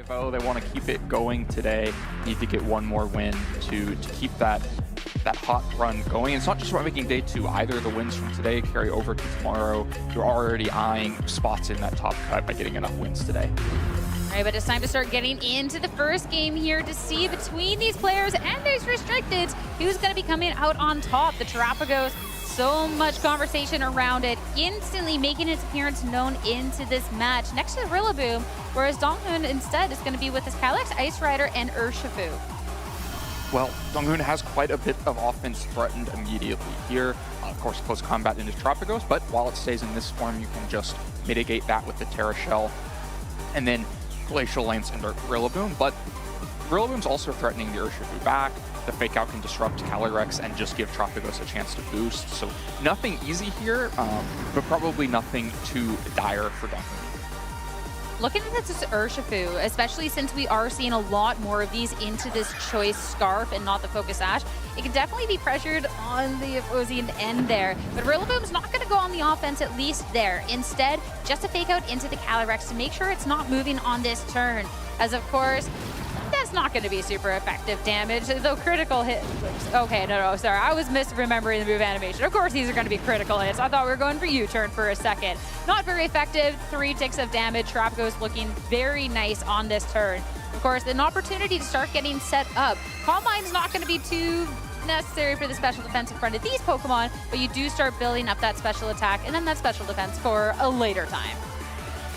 5-0. They want to keep it going today. Need to get one more win to keep that hot run going. It's not just about making day 2 either. The wins from today carry over to tomorrow. You're already eyeing spots in that top cut by getting enough wins today. All right, but it's time to start getting into the first game here to see between these players and these restricted who's going to be coming out on top. The Terrapagos, so much conversation around it, instantly making its appearance known into this match next to Rillaboom, whereas Donghun instead is going to be with his Calyrex, Ice Rider, and Urshifu. Well, Donghun has quite a bit of offense threatened immediately here. Of course, close combat into Terrapagos, but while it stays in this form, you can just mitigate that with the Terra Shell. And then Glacial Lance into Rillaboom, but Rillaboom's also threatening the Urshifu back. The Fake Out can disrupt Calyrex and just give Terrapagos a chance to boost. So nothing easy here, but probably nothing too dire for Donghun. Looking at this Urshifu, especially since we are seeing a lot more of these into this Choice Scarf and not the Focus Sash, it can definitely be pressured on the opposing end there. But Rillaboom's not going to go on the offense, at least there. Instead, just a Fake Out into the Calyrex to make sure it's not moving on this turn. As of course, that's not going to be super effective damage, though critical hit. Okay, no, sorry. I was misremembering the move animation. Of course, these are going to be critical hits. I thought we were going for U-turn for a second. Not very effective. 3 ticks of damage. Terrapagos looking very nice on this turn. Of course, an opportunity to start getting set up. Calm Mind's not going to be too necessary for the special defense in front of these Pokemon, but you do start building up that special attack and then that special defense for a later time.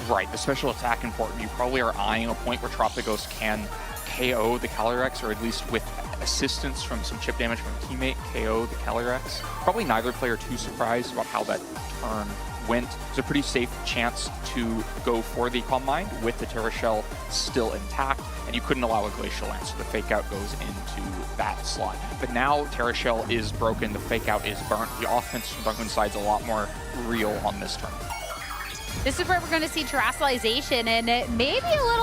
Right, the special attack important. You probably are eyeing a point where Terrapagos can KO the Calyrex, or at least with assistance from some chip damage from a teammate, KO the Calyrex. Probably neither player too surprised about how that turn went. It's a pretty safe chance to go for the Calm Mind with the Terra Shell still intact, and you couldn't allow a Glacial Lance, so the Fake Out goes into that slot. But now Terra Shell is broken, the Fake Out is burnt. The offense from Donghun's side is a lot more real on this turn. This is where we're going to see terrestrialization, and maybe a little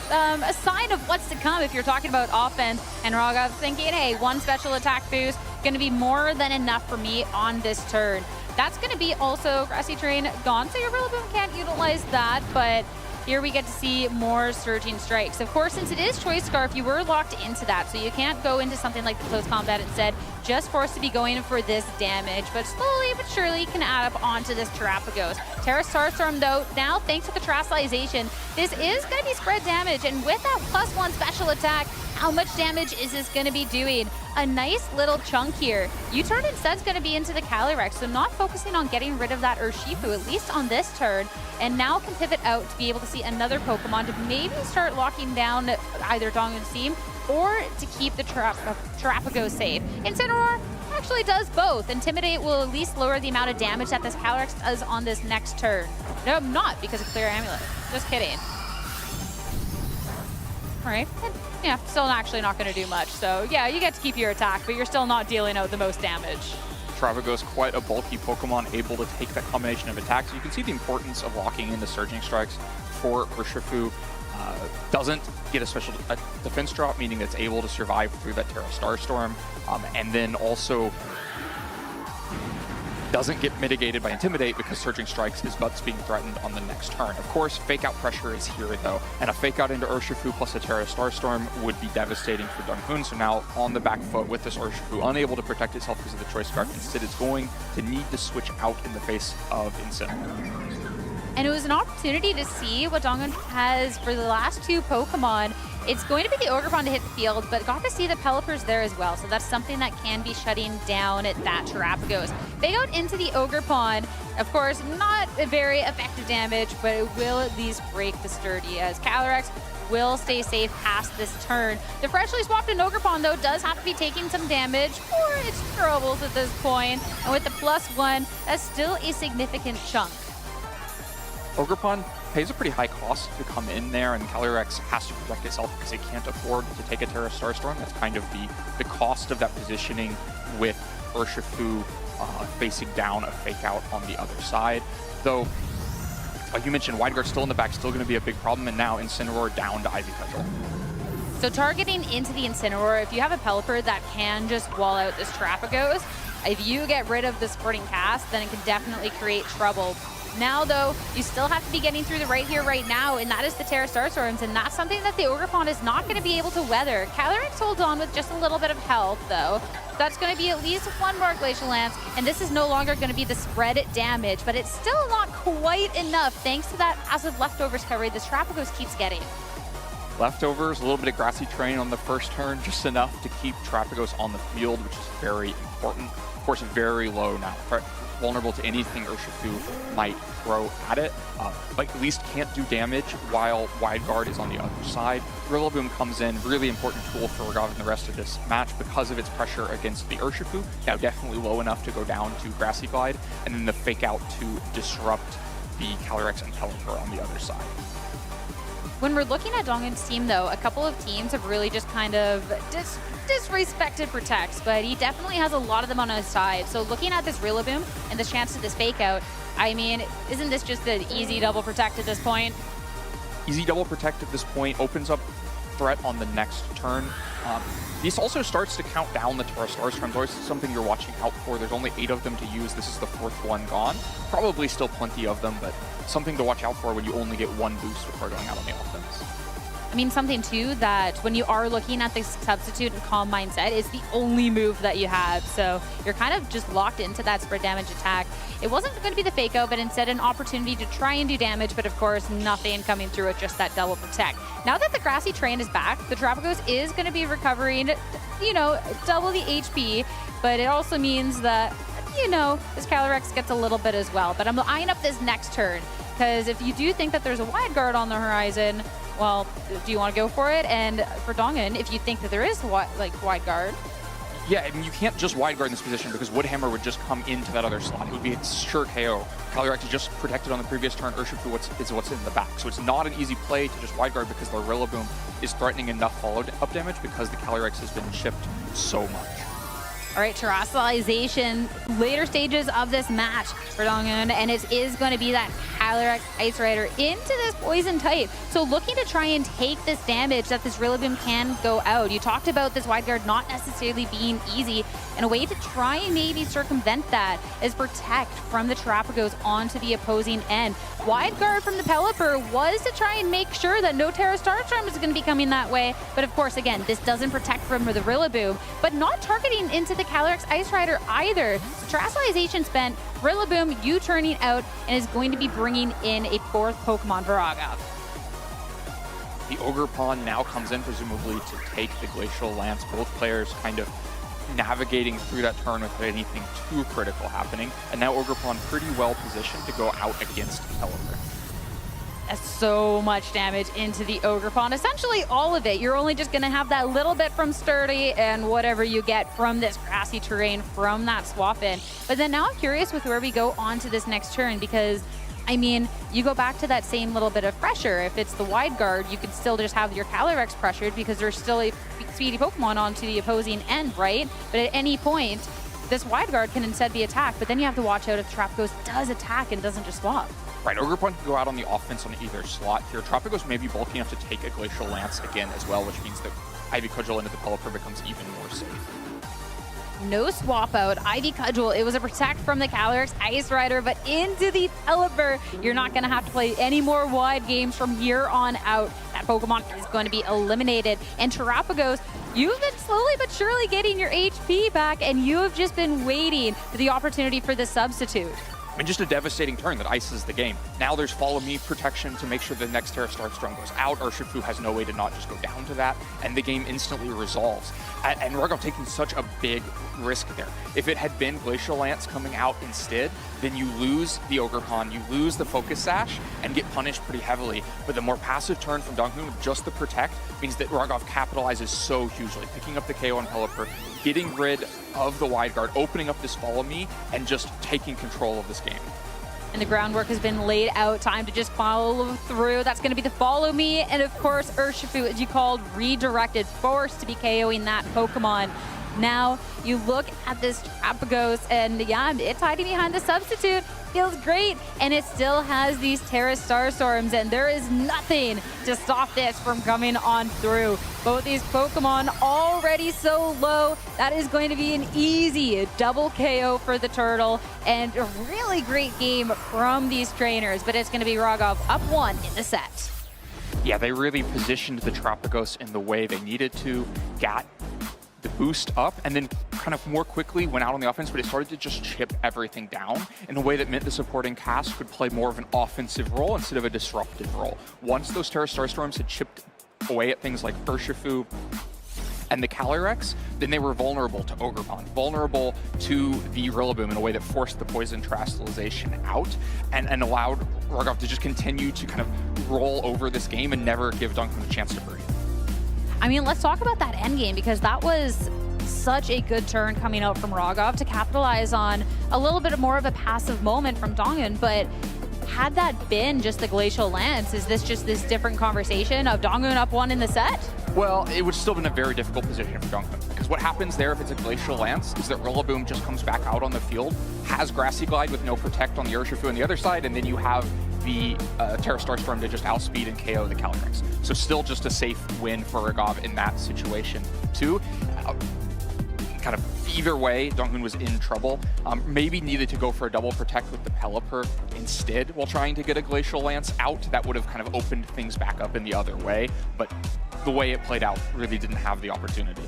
a sign of what's to come if you're talking about offense. And Raghav thinking, hey, 1 special attack boost, going to be more than enough for me on this turn. That's going to be also Grassy Terrain gone, so your Rillaboom can't utilize that, but here we get to see more Surging Strikes. Of course, since it is Choice Scarf, you were locked into that, so you can't go into something like the close combat instead, just forced to be going for this damage, but slowly but surely can add up onto this Terrapagos. Terra Starstorm, though, now thanks to the terrestrialization, this is going to be spread damage, and with that +1 special attack, how much damage is this going to be doing? A nice little chunk here. U-turn instead is going to be into the Calyrex, so not focusing on getting rid of that Urshifu, at least on this turn, and now can pivot out to be able to see another Pokemon to maybe start locking down either Donghun's team or to keep the Terrapagos safe. Incineroar actually does both. Intimidate will at least lower the amount of damage that this Calyrex does on this next turn. No, not because of Clear Amulet. Just kidding. All right. Yeah, still actually not going to do much. So yeah, you get to keep your attack, but you're still not dealing out the most damage. Terrapagos, quite a bulky Pokemon, able to take that combination of attacks. You can see the importance of locking in the Surging Strikes for Urshifu. Doesn't get a special defense drop, meaning it's able to survive through that Terra Starstorm, and then also doesn't get mitigated by Intimidate because Surging Strikes is butts being threatened on the next turn. Of course, Fake Out pressure is here though, and a Fake Out into Urshifu plus a Terra Starstorm would be devastating for Donghun, so now on the back foot with this Urshifu, unable to protect itself because of the Choice Scarf. Instead, it's going to need to switch out in the face of Incineroar. And it was an opportunity to see what Donghun has for the last 2 Pokemon. It's going to be the Ogerpon to hit the field, but got to see the Pelipper's there as well, so that's something that can be shutting down at that Terrapagos. They go into the Ogerpon. Of course, not a very effective damage, but it will at least break the sturdy, as Calyrex will stay safe past this turn. The freshly swapped in Ogerpon, though, does have to be taking some damage for its troubles at this point, and with the +1, that's still a significant chunk. Ogerpon pays a pretty high cost to come in there, and Calyrex has to protect itself because it can't afford to take a Terra Starstorm. That's kind of the cost of that positioning with Urshifu facing down a Fake Out on the other side. Though, like you mentioned, Wide Guard still in the back, still going to be a big problem, and now Incineroar down to Ivy Cudgel. So targeting into the Incineroar, if you have a Pelipper that can just wall out this Terrapagos, if you get rid of the Sporting Cast, then it can definitely create trouble. Now, though, you still have to be getting through the right here, right now, and that is the Terra Starstorms, and that's something that the Ogerpon is not going to be able to weather. Calyrex holds on with just a little bit of health, though. That's going to be at least one more Glacial Lance, and this is no longer going to be the spread damage, but it's still not quite enough thanks to that passive Leftovers coverage this Trapagos keeps getting. Leftovers, a little bit of Grassy Terrain on the first turn, just enough to keep Trapagos on the field, which is very important. Of course, very low now, vulnerable to anything Urshifu might throw at it, but at least can't do damage while Wide Guard is on the other side. Rillaboom comes in, really important tool for Raghav in the rest of this match because of its pressure against the Urshifu. Now definitely low enough to go down to Grassy Glide, and then the fake out to disrupt the Calyrex and Pelipper on the other side. When we're looking at Donghun's team, though, a couple of teams have really just kind of disrespected Protects, but he definitely has a lot of them on his side. So looking at this Rillaboom and this chance to this fake out, I mean, isn't this just an easy double Protect at this point? Easy double Protect at this point, opens up threat on the next turn. This also starts to count down the Terra Starstorms. Always something you're watching out for. There's only 8 of them to use. This is the 4th one gone. Probably still plenty of them, but something to watch out for when you only get one boost before going out on the offense. I mean, something too that when you are looking at this substitute and calm mindset is the only move that you have. So you're kind of just locked into that spread damage attack. It wasn't going to be the fake out, but instead an opportunity to try and do damage, but of course nothing coming through it, just that double protect. Now that the Grassy Terrain is back, the Trapagos is going to be recovering, you know, double the HP, but it also means that, you know, this Calyrex gets a little bit as well. But I'm eyeing up this next turn, because if you do think that there's a Wide Guard on the horizon, well, do you want to go for it? And for Donghun, if you think that there is Wide Guard. Yeah, I mean, you can't just Wide Guard in this position because Woodhammer would just come into that other slot. It would be a sure KO. Calyrex is just protected on the previous turn. Urshifu is what's in the back. So it's not an easy play to just Wide Guard because the Rillaboom is threatening enough follow-up damage because the Calyrex has been chipped so much. All right, terrestrialization, later stages of this match for Donghun, and it is going to be that Calyrex Ice Rider into this poison type. So looking to try and take this damage that this Rillaboom can go out. You talked about this Wide Guard not necessarily being easy, and a way to try and maybe circumvent that is protect from the Trapagos onto the opposing end. Wide Guard from the Pelipper was to try and make sure that no Terra Starstorm is going to be coming that way, but of course, again, this doesn't protect from the Rillaboom, but not targeting into the Calyrex Ice Rider either. So terrestrialization spent, Rillaboom U-turning out, and is going to be bringing in a 4th Pokemon for Raghav. The Ogerpon now comes in, presumably, to take the Glacial Lance. Both players kind of navigating through that turn without anything too critical happening. And now Ogerpon pretty well positioned to go out against Pelipper. That's so much damage into the Ogerpon. Essentially all of it. You're only just going to have that little bit from Sturdy and whatever you get from this Grassy Terrain from that swap in. But then now I'm curious with where we go on to this next turn, because I mean, you go back to that same little bit of pressure. If it's the Wide Guard, you can still just have your Calyrex pressured because there's still a speedy Pokemon onto the opposing end, right? But at any point, this Wide Guard can instead be attacked, but then you have to watch out if Trapagos does attack and doesn't just swap. Right, Ogerpon can go out on the offense on either slot here. Trapagos may be bulky enough to take a Glacial Lance again as well, which means that Ivy Cudgel into the Pelipper becomes even more safe. No swap out, Ivy Cudgel. It was a protect from the Calyrex Ice Rider, but into the Pelipper. You're not going to have to play any more wide games from here on out. That Pokemon is going to be eliminated. And Trapagos, you've been slowly but surely getting your HP back, and you have just been waiting for the opportunity for the substitute. I mean, just a devastating turn that ices the game. Now there's Follow Me protection to make sure the next Terra Starstorm goes out. Urshifu has no way to not just go down to that, and the game instantly resolves. And Raghav taking such a big risk there. If it had been Glacial Lance coming out instead, then you lose the Ogerpon, you lose the Focus Sash, and get punished pretty heavily. But the more passive turn from Donghun with just the Protect means that Raghav capitalizes so hugely, picking up the KO on Pelipper, getting rid of the Wide Guard, opening up this Follow Me, and just taking control of this game. And the groundwork has been laid out. Time to just follow through. That's going to be the Follow Me. And of course, Urshifu, as you called, redirected, forced to be KOing that Pokemon. Now, you look at this Trapagos, and yeah, it's hiding behind the substitute. Feels great, and it still has these Terra Starstorms, and there is nothing to stop this from coming on through. Both these Pokemon already so low. That is going to be an easy double KO for the Turtle, and a really great game from these trainers, but it's going to be Raghav up 1 in the set. Yeah, they really positioned the Trapagos in the way they needed to, got the boost up, and then kind of more quickly went out on the offense, but it started to just chip everything down in a way that meant the supporting cast could play more of an offensive role instead of a disruptive role. Once those Terra Starstorms had chipped away at things like Urshifu and the Calyrex, then they were vulnerable to Ogerpon, vulnerable to the Rillaboom in a way that forced the Poison Terastallization out and allowed Raghav to just continue to kind of roll over this game and never give Donghun a chance to breathe. I mean, let's talk about that end game, because that was such a good turn coming out from Raghav to capitalize on a little bit more of a passive moment from Donghun. But had that been just the Glacial Lance, is this just this different conversation of Donghun up 1 in the set? Well, it would still have been a very difficult position for Donghun, because what happens there if it's a Glacial Lance is that Rillaboom just comes back out on the field, has Grassy Glide with no Protect on the Urshifu on the other side, and then you have the Terra Starstorm to just outspeed and KO the Calyrex. So still just a safe win for Raghav in that situation too. Kind of either way, Donghun was in trouble. Maybe needed to go for a double protect with the Pelipper instead while trying to get a Glacial Lance out. That would have kind of opened things back up in the other way, but the way it played out really didn't have the opportunity.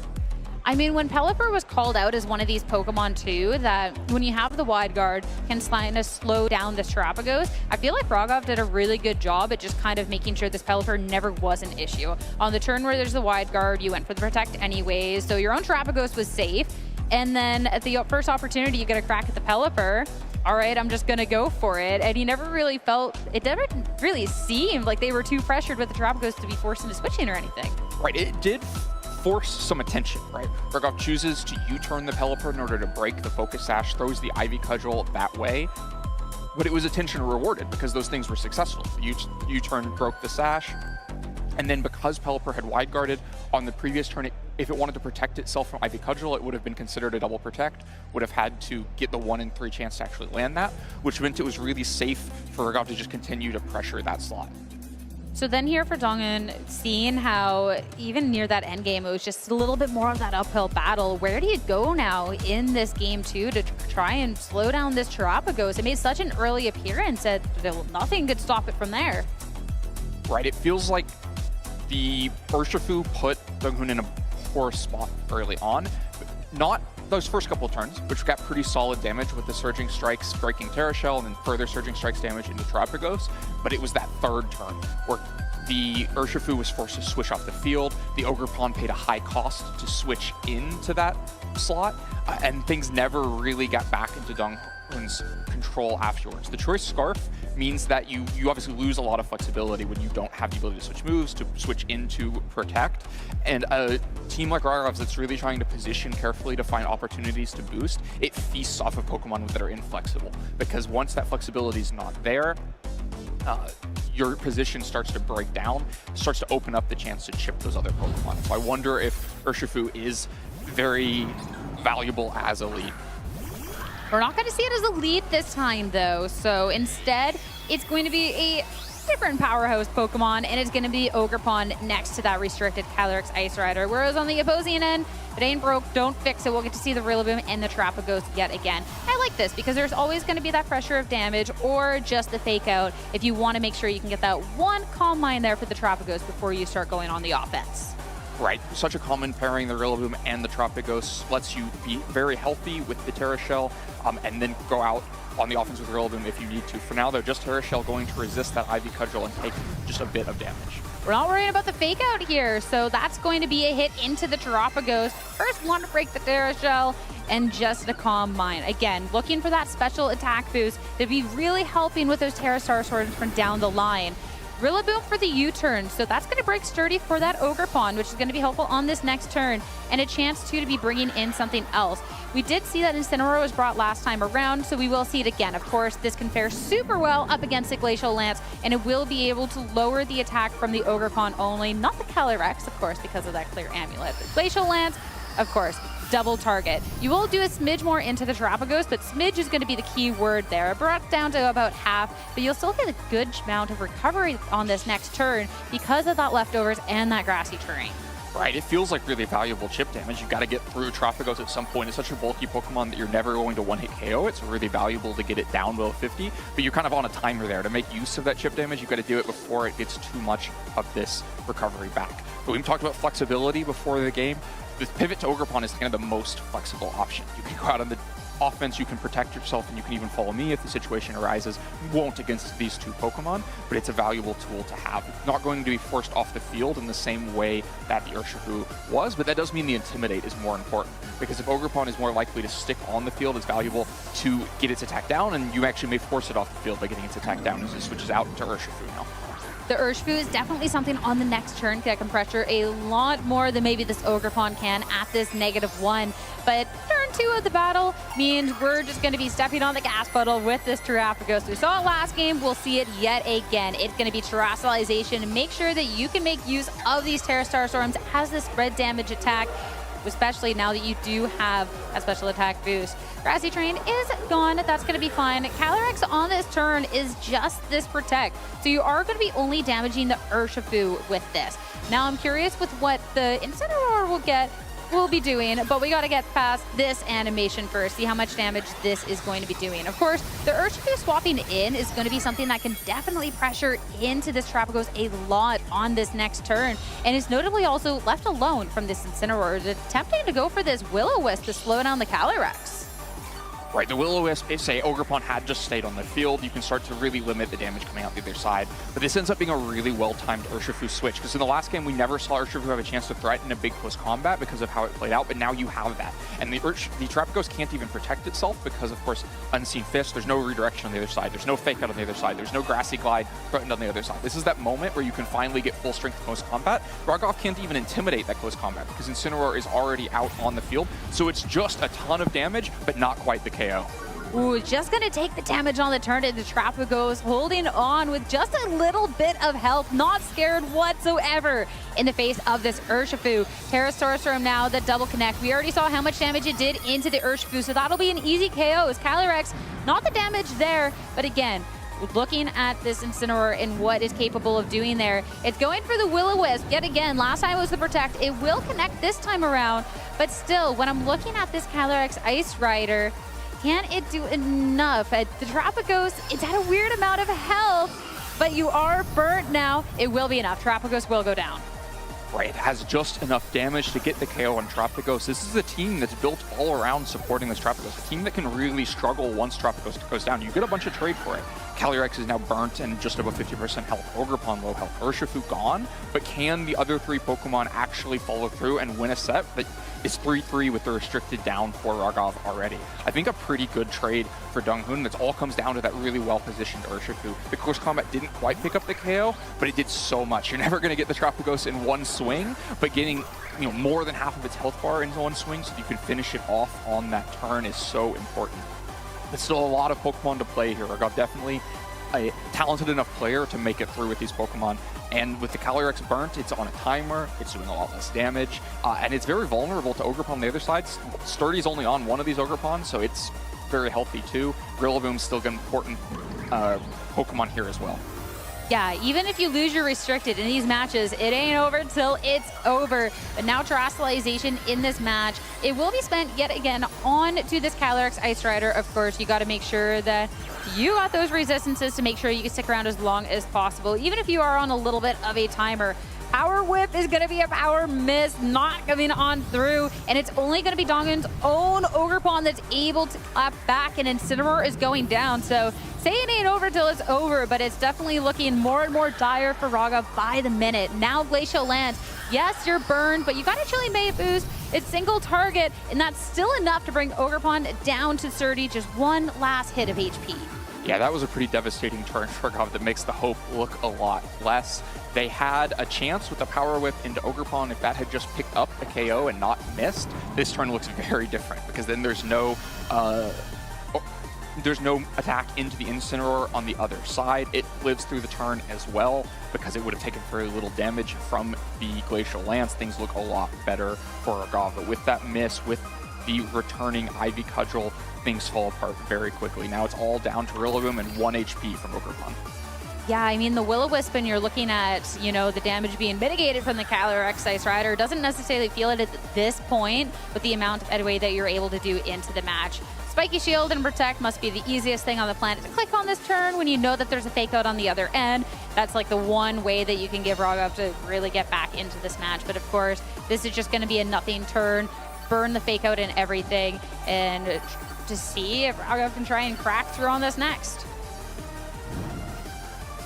I mean, when Pelipper was called out as one of these Pokemon too, that when you have the Wide Guard can kind of slow down this Trapagos, I feel like Raghav did a really good job at just kind of making sure this Pelipper never was an issue. On the turn where there's the Wide Guard, you went for the Protect anyways, so your own Trapagos was safe. And then at the first opportunity, you get a crack at the Pelipper. All right, I'm just gonna go for it. And he never really felt, it never really seemed like they were too pressured with the Trapagos to be forced into switching or anything. Right, it did force some attention, right? Raghav chooses to U-turn the Pelipper in order to break the Focus Sash, throws the Ivy Cudgel that way, but it was attention rewarded because those things were successful. U-turn broke the Sash, and then because Pelipper had wide guarded on the previous turn, if it wanted to protect itself from Ivy Cudgel, it would have been considered a double protect, would have had to get the 1 in 3 chance to actually land that, which meant it was really safe for Raghav to just continue to pressure that slot. So then here for Donghun, seeing how even near that end game, it was just a little bit more of that uphill battle. Where do you go now in this game too to try and slow down this Trapagos? It made such an early appearance that nothing could stop it from there. Right, it feels like the Urshifu put Donghun in a poor spot early on. Not those first couple of turns, which got pretty solid damage with the Surging Strikes breaking Terra Shell and then further Surging Strikes damage into Trapagos, but it was that third turn where the Urshifu was forced to switch off the field, the Ogerpon paid a high cost to switch into that slot, and things never really got back into Donghun's control afterwards. The Choice Scarf means that you obviously lose a lot of flexibility when you don't have the ability to switch moves, to switch into Protect. And a team like Raghav that's really trying to position carefully to find opportunities to boost, it feasts off of Pokemon that are inflexible. Because once that flexibility is not there, your position starts to break down, starts to open up the chance to chip those other Pokemon. So I wonder if Urshifu is very valuable as a lead. We're not going to see it as a lead this time, though. So instead, it's going to be a different powerhouse Pokemon, and it's going to be Ogerpon next to that restricted Calyrex Ice Rider. Whereas on the opposing end, if it ain't broke, don't fix it. We'll get to see the Rillaboom and the Trapagos yet again. I like this because there's always going to be that pressure of damage or just the fake out if you want to make sure you can get that one Calm Mind there for the Trapagos before you start going on the offense. Right, such a common pairing, the Rillaboom and the Trapagos lets you be very healthy with the Terra Shell and then go out on the offense with Rillaboom if you need to. For now, though, just Terra Shell going to resist that Ivy Cudgel and take just a bit of damage. We're not worrying about the fake out here, so that's going to be a hit into the Trapagos. First one to break the Terra Shell and just a Calm Mind. Again, looking for that special attack boost to be really helping with those Terra Starstorms from down the line. Rillaboom for the U-turn, so that's going to break sturdy for that Ogerpon, which is going to be helpful on this next turn, and a chance too to be bringing in something else. We did see that Incineroar was brought last time around, so we will see it again. Of course, this can fare super well up against the Glacial Lance, and it will be able to lower the attack from the Ogerpon only, not the Calyrex, of course, because of that clear amulet. The Glacial Lance, of course, double target. You will do a smidge more into the Terapagos, but smidge is going to be the key word there. Brought down to about half, but you'll still get a good amount of recovery on this next turn because of that leftovers and that grassy terrain. Right, it feels like really valuable chip damage. You've got to get through Terapagos at some point. It's such a bulky Pokemon that you're never going to one-hit KO. It's really valuable to get it down below 50, but you're kind of on a timer there. To make use of that chip damage, you've got to do it before it gets too much of this recovery back. But we've talked about flexibility before the game. The pivot to Ogerpon is kind of the most flexible option. You can go out on the offense, you can protect yourself, and you can even follow me if the situation arises. You won't against these two Pokemon, but it's a valuable tool to have. It's not going to be forced off the field in the same way that the Urshifu was, but that does mean the Intimidate is more important, because if Ogerpon is more likely to stick on the field, it's valuable to get its attack down, and you actually may force it off the field by getting its attack down as it switches out to Urshifu now. The Urshifu is definitely something on the next turn that can pressure a lot more than maybe this Ogerpon can at this -1. But turn 2 of the battle means we're just going to be stepping on the gas pedal with this Terapagos. We saw it last game. We'll see it yet again. It's going to be Terastallization. Make sure that you can make use of these Terra Star Storms as the spread damage attack, especially now that you do have a special attack boost. Grassy Terrain is gone. That's going to be fine. Calyrex on this turn is just this Protect. So you are going to be only damaging the Urshifu with this. Now I'm curious with what the Incineroar will be doing, but we got to get past this animation first, see how much damage this is going to be doing. Of course, the Urshifu swapping in is going to be something that can definitely pressure into this Terapagos a lot on this next turn, and is notably also left alone from this Incineroar, attempting to go for this Will-O-Wisp to slow down the Calyrex. Right, the Will-O-Wisp, if say Ogerpon had just stayed on the field, you can start to really limit the damage coming out the other side. But this ends up being a really well-timed Urshifu switch, because in the last game we never saw Urshifu have a chance to threaten a big close combat because of how it played out, but now you have that. And the Terapagos can't even protect itself because, of course, Unseen Fist, there's no redirection on the other side, there's no Fake Out on the other side, there's no Grassy Glide threatened on the other side. This is that moment where you can finally get full strength close combat. Raghav can't even intimidate that close combat because Incineroar is already out on the field, so it's just a ton of damage, but not quite the KO. Ooh, just going to take the damage on the turn, and the Terapagos holding on with just a little bit of health, not scared whatsoever in the face of this Urshifu. Terra Storm now, the double connect. We already saw how much damage it did into the Urshifu, so that'll be an easy KO as Calyrex, not the damage there, but again, looking at this Incineroar and what is capable of doing there. It's going for the Will-O-Wisp yet again. Last time it was the Protect. It will connect this time around, but still, when I'm looking at this Calyrex Ice Rider, can it do enough? The Terapagos, it's at a weird amount of health, but you are burnt now. It will be enough. Terapagos will go down. Right, it has just enough damage to get the KO on Terapagos. This is a team that's built all around supporting this Terapagos. A team that can really struggle once Terapagos goes down. You get a bunch of trade for it. Calyrex is now burnt and just above 50% health. Ogerpon low health. Urshifu gone, but can the other three Pokemon actually follow through and win a set that is 3-3 with the restricted down for Raghav already? I think a pretty good trade for Donghun. That all comes down to that really well-positioned Urshifu. The close combat didn't quite pick up the KO, but it did so much. You're never going to get the Terapagos in one swing, but getting more than half of its health bar into one swing so you can finish it off on that turn is so important. But still a lot of Pokemon to play here. Raghav definitely a talented enough player to make it through with these Pokemon. And with the Calyrex burnt, it's on a timer, it's doing a lot less damage, and it's very vulnerable to Ogerpon on the other side. Sturdy's only on one of these Ogerpon, so it's very healthy too. Rillaboom's still an important Pokemon here as well. Yeah, even if you lose your restricted in these matches, it ain't over till it's over. But now Terastallization in this match, it will be spent yet again on to this Calyrex Ice Rider. Of course, you got to make sure that you got those resistances to make sure you can stick around as long as possible, even if you are on a little bit of a timer. Power Whip is going to be a power miss, not coming on through, and it's only going to be Donghun's own Ogerpon that's able to clap back, and Incineroar is going down. So say it ain't over till it's over, but it's definitely looking more and more dire for Raghav by the minute. Now Glacial Lance, yes, you're burned, but you got a Chilling Mate boost. It's single target, and that's still enough to bring Ogerpon down to 30, just one last hit of HP. Yeah, that was a pretty devastating turn for Raghav that makes the hope look a lot less. They had a chance with the Power Whip into Ogerpon. If that had just picked up a KO and not missed, this turn looks very different, because then there's no there's no attack into the Incineroar on the other side. It lives through the turn as well because it would have taken very little damage from the Glacial Lance. Things look a lot better for Raghav. But with that miss, with the returning Ivy Cudgel, things fall apart very quickly. Now it's all down to Rillaboom and 1 HP from Ogerpon. Yeah, I mean, the Will-O-Wisp, and you're looking at, you know, the damage being mitigated from the Calyrex Ice Rider, doesn't necessarily feel it at this point with the amount of headway that you're able to do into the match. Spiky Shield and Protect must be the easiest thing on the planet to click on this turn when you know that there's a fake out on the other end. That's like the one way that you can give Raghav to really get back into this match. But of course, this is just going to be a nothing turn. Burn the fake out and everything, and to see if Raghav can try and crack through on this next.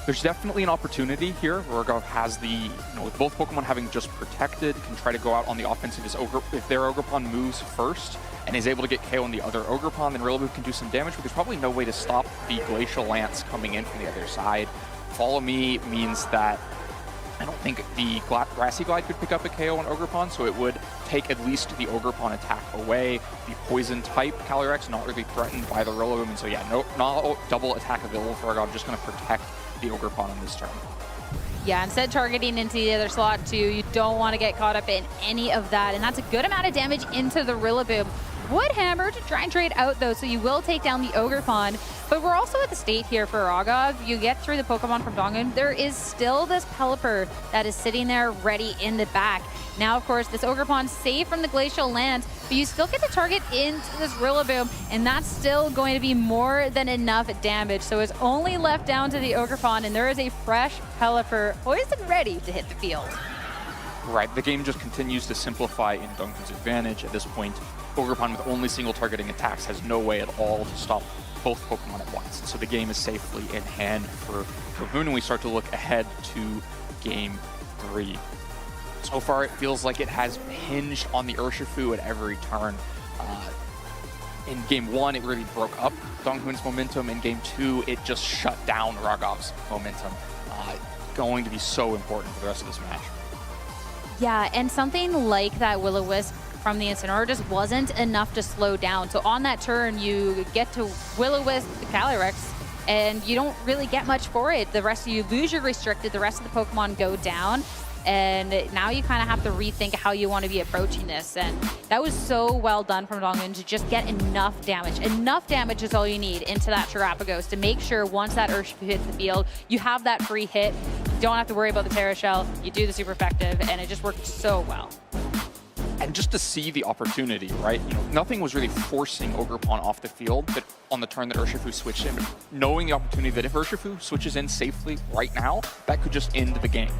There's definitely an opportunity here. Raghav has the, you know, with both Pokemon having just protected, can try to go out on the offensive if their Ogerpon moves first and is able to get KO on the other Ogerpon, then Rillaboom can do some damage, but there's probably no way to stop the Glacial Lance coming in from the other side. Follow Me means that I don't think the Grassy Glide could pick up a KO on Ogerpon, so it would take at least the Ogerpon attack away. The Poison type Calyrex not really threatened by the Rillaboom, and so yeah, not double attack available for Raghav, just going to protect the Ogerpon on this turn. Yeah, instead targeting into the other slot too. You don't want to get caught up in any of that, and that's a good amount of damage into the Rillaboom. Wood Hammer to try and trade out though, so you will take down the Ogerpon. But we're also at the state here for Raghav. You get through the Pokemon from Donghun. There is still this Pelipper that is sitting there ready in the back. Now, of course, this Ogerpon safe from the Glacial Lance, but you still get to target into this Rillaboom, and that's still going to be more than enough damage. So it's only left down to the Ogerpon, and there is a fresh Pelipper poised and ready to hit the field. Right, the game just continues to simplify in Donghun's advantage. At this point, Ogerpon with only single targeting attacks has no way at all to stop both Pokemon at once. And so the game is safely in hand for Donghun, and we start to look ahead to Game 3. So far, it feels like it has hinged on the Urshifu at every turn. In Game 1, it really broke up Donghun's momentum. In Game 2, it just shut down Raghav's momentum. Going to be so important for the rest of this match. Yeah, and something like that Will-O-Wisp from the Incineroar just wasn't enough to slow down. So on that turn, you get to Will-O-Wisp the Calyrex, and you don't really get much for it. The rest of you lose your restricted, the rest of the Pokemon go down, and now you kind of have to rethink how you want to be approaching this. And that was so well done from Donghun to just get enough damage. Enough damage is all you need into that Terapagos to make sure once that Urshifu hits the field, you have that free hit. You don't have to worry about the Terra Shell. You do the super effective, and it just worked so well. And just to see the opportunity, right? You know, nothing was really forcing Ogerpon off the field, but on the turn that Urshifu switched in, knowing the opportunity that if Urshifu switches in safely right now, that could just end the game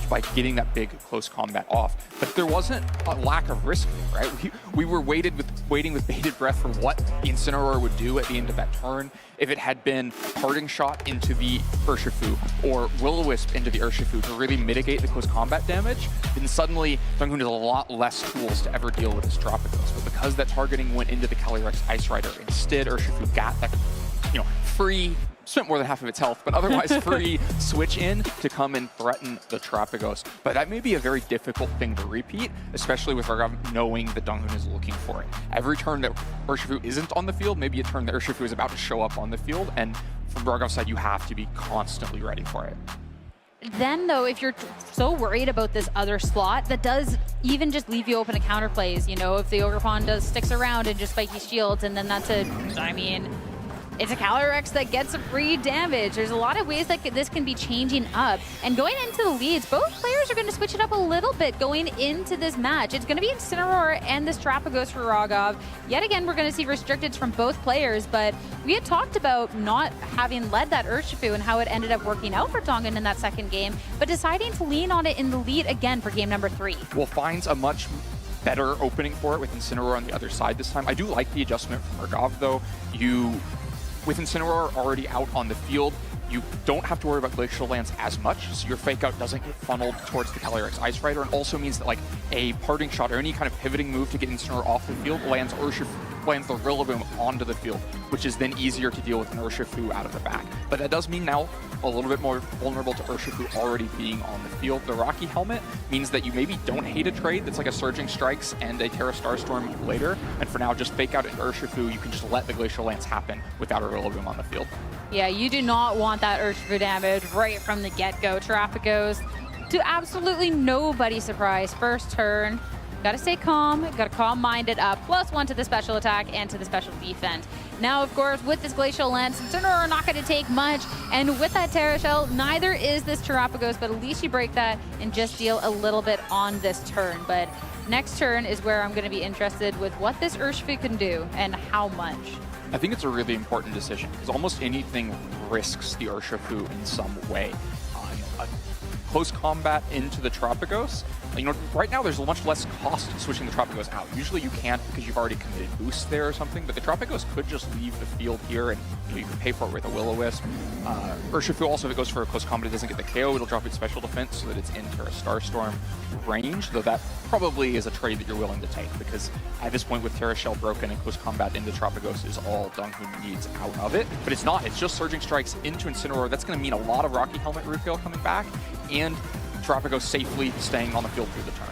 by getting that big close combat off. But there wasn't a lack of risk, right? We were waiting with bated breath for what the Incineroar would do at the end of that turn. If it had been a parting shot into the Urshifu or Will-O-Wisp into the Urshifu to really mitigate the close combat damage, then suddenly Donghun has a lot less tools to ever deal with this Terapagos. But because that targeting went into the Calyrex Ice Rider, instead Urshifu got that, you know, free, spent more than half of its health, but otherwise free switch in to come and threaten the Terapagos. But that may be a very difficult thing to repeat, especially with Raghav knowing that Donghun is looking for it. Every turn that Urshifu isn't on the field, maybe a turn that Urshifu is about to show up on the field, and from Raghav's side, you have to be constantly ready for it. Then, though, if you're so worried about this other slot, that does even just leave you open to counterplays. You know, if the Ogerpon sticks around and just spiky shields, and then that's it's a Calyrex that gets a free damage. There's a lot of ways that this can be changing up. And going into the leads, both players are going to switch it up a little bit going into this match. It's going to be Incineroar and this Terapagos for Raghav. Yet again, we're going to see restricteds from both players, but we had talked about not having led that Urshifu and how it ended up working out for Donghun in that second game, but deciding to lean on it in the lead again for game number 3. Well, finds a much better opening for it with Incineroar on the other side this time. I do like the adjustment from Raghav, though. With Incineroar already out on the field, you don't have to worry about Glacial Lance as much, so your fake out doesn't get funneled towards the Calyrex Ice Rider, and also means that like a parting shot or any kind of pivoting move to get Incineroar off the field lands the Rillaboom onto the field, which is then easier to deal with an Urshifu out of the back. But that does mean now a little bit more vulnerable to Urshifu already being on the field. The Rocky Helmet means that you maybe don't hate a trade that's like a Surging Strikes and a Terra Starstorm later, and for now just fake out an Urshifu, you can just let the Glacial Lance happen without a Rillaboom on the field. Yeah, you do not want that Urshifu damage right from the get-go. Terrapagos, to absolutely nobody's surprise, first turn. Gotta stay calm, gotta calm-minded up, +1 to the special attack and to the special defense. Now, of course, with this Glacial Lance, Incineroar are not gonna take much, and with that Terra Shell, neither is this Terrapagos, but at least you break that and just deal a little bit on this turn. But next turn is where I'm gonna be interested with what this Urshifu can do and how much. I think it's a really important decision, because almost anything risks the Urshifu in some way. Close combat into the Terrapagos, right now there's much less cost switching the Terrapagos out. Usually you can't because you've already committed boosts there or something, but the Terrapagos could just leave the field here and you can pay for it with a Will-O-Wisp. Urshifu also, if it goes for a close combat, it doesn't get the KO, it'll drop its special defense so that it's in Terra Starstorm range, though that probably is a trade that you're willing to take, because at this point with Terra Shell broken and close combat into Terrapagos is all Donghun needs out of it. But it's not, it's just Surging Strikes into Incineroar. That's going to mean a lot of Rocky Helmet Root Gale coming back, and Terrapagos safely staying on the field through the turn.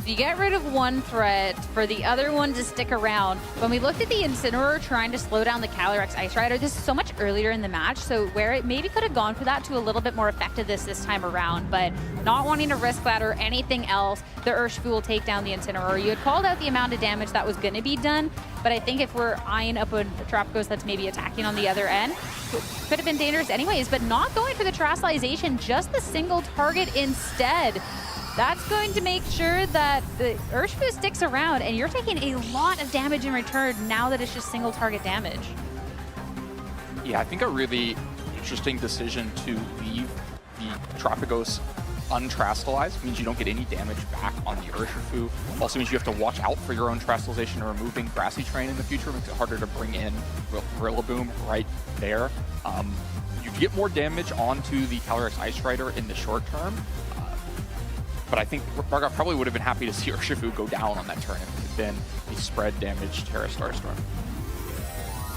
You get rid of one threat for the other one to stick around. When we looked at the Incineroar trying to slow down the Calyrex Ice Rider, this is so much earlier in the match, so where it maybe could have gone for that to a little bit more effectiveness this time around, but not wanting to risk that or anything else, the Urshifu will take down the Incineroar. You had called out the amount of damage that was going to be done, but I think if we're eyeing up a Terrapagos that's maybe attacking on the other end, could have been dangerous anyways, but not going for the Terastallization, just the single target instead. That's going to make sure that the Urshifu sticks around, and you're taking a lot of damage in return now that it's just single target damage. Yeah, I think a really interesting decision to leave the Terrapagos untrastalized means you don't get any damage back on the Urshifu. Also means you have to watch out for your own Trastallization or removing Grassy Terrain in the future. Makes it harder to bring in Rillaboom right there. You get more damage onto the Calyrex Ice Rider in the short term. But I think Raghav probably would have been happy to see Urshifu go down on that turn if it had been a spread damage Terra Starstorm.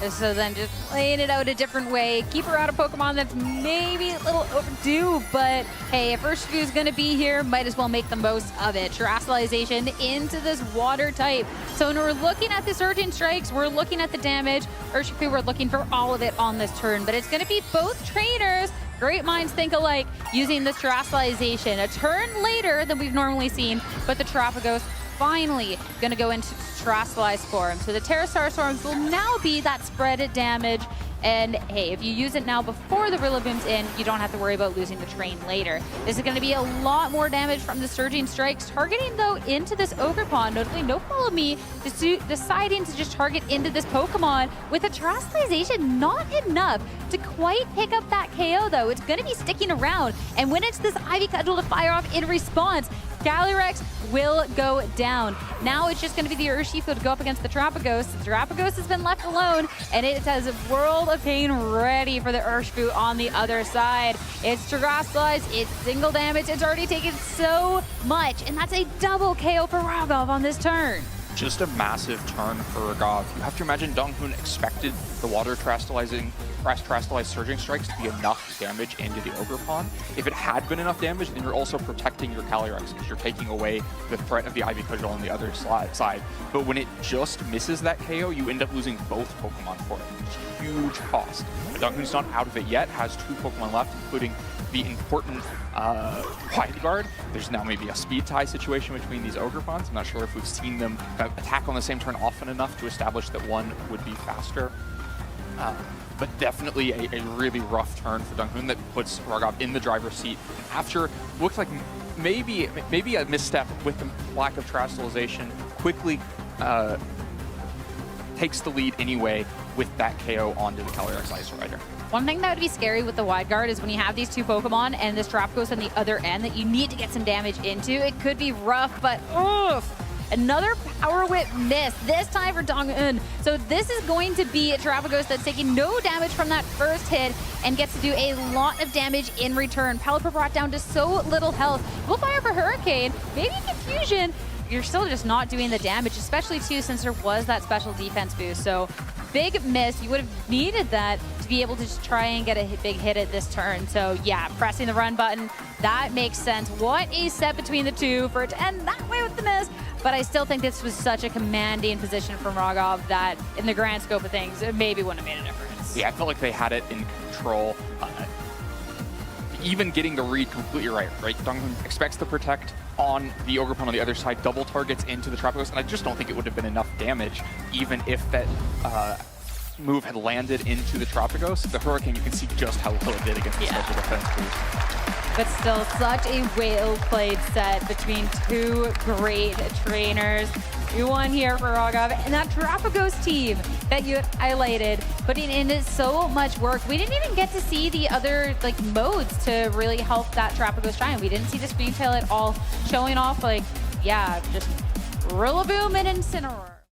So then just playing it out a different way. Keep her out of Pokemon that's maybe a little overdue, but hey, if Urshifu's gonna be here, might as well make the most of it. Terastallization into this water type. So when we're looking at the Surging Strikes, we're looking at the damage. Urshifu, we're looking for all of it on this turn, but it's gonna be both trainers. Great minds think alike using this Terastallization. A turn later than we've normally seen, but the Terrapagos finally going to go into Terastallized form. So the Terra Starstorms will now be that spread damage. And hey, if you use it now before the Rillaboom's in, you don't have to worry about losing the train later. This is going to be a lot more damage from the Surging Strikes, targeting though into this Ogre Pond. Notably, no Follow Me, deciding to just target into this Pokemon with a Terastallization. Not enough to quite pick up that KO though. It's going to be sticking around. And when it's this Ivy Cudgel to fire off in response, Calyrex will go down. Now it's just going to be the Urshifu to go up against the Terrapagos. The Terrapagos has been left alone, and it has a World of Pain ready for the Urshifu on the other side. It's Terastallized, it's single damage, it's already taken so much, and that's a double KO for Raghav on this turn. Just a massive turn for Raghav. You have to imagine Donghun expected the water Terastallized Surging Strikes to be enough damage into the Ogre Pond. If it had been enough damage, then you're also protecting your Calyrex because you're taking away the threat of the Ivy Cudgel on the other side. But when it just misses that KO, you end up losing both Pokemon for it, which is huge cost. But Donghun's not out of it yet, has 2 Pokemon left, including the important Wide Guard. There's now maybe a speed tie situation between these Ogre Ponds. I'm not sure if we've seen them attack on the same turn often enough to establish that one would be faster. But definitely a really rough turn for Donghun that puts Raghav in the driver's seat after looks like maybe a misstep with the lack of Terastallization. Quickly takes the lead anyway with that KO onto the Calyrex Ice Rider. One thing that would be scary with the Wide Guard is when you have these 2 Pokemon and this Terrapagos on the other end that you need to get some damage into. It could be rough, but oof. Another Power Whip miss, this time for Donghun. So this is going to be a Terapagos that's taking no damage from that first hit and gets to do a lot of damage in return. Pelipper brought down to so little health. We'll fire for Hurricane, maybe Confusion. You're still just not doing the damage, especially too since there was that special defense boost. So big miss. You would have needed that to be able to just try and get a big hit at this turn. So yeah, pressing the run button, that makes sense. What a set between the two for it to end that way with the miss. But I still think this was such a commanding position from Raghav that in the grand scope of things, it maybe wouldn't have made a difference. Yeah, I felt like they had it in control. Even getting the read completely right? Donghun expects to protect on the Ogerpon on the other side, double targets into the Terapagos, and I just don't think it would have been enough damage, even if that move had landed into the Terapagos. The Hurricane, you can see just how well it did against the special defense boost. But still, such a well-played set between two great trainers. You won here for Raghav, and that Terapagos team that you highlighted, putting in so much work. We didn't even get to see the other modes to really help that Terapagos shine. We didn't see the Screen Tail at all, showing off just Rillaboom and Incineroar.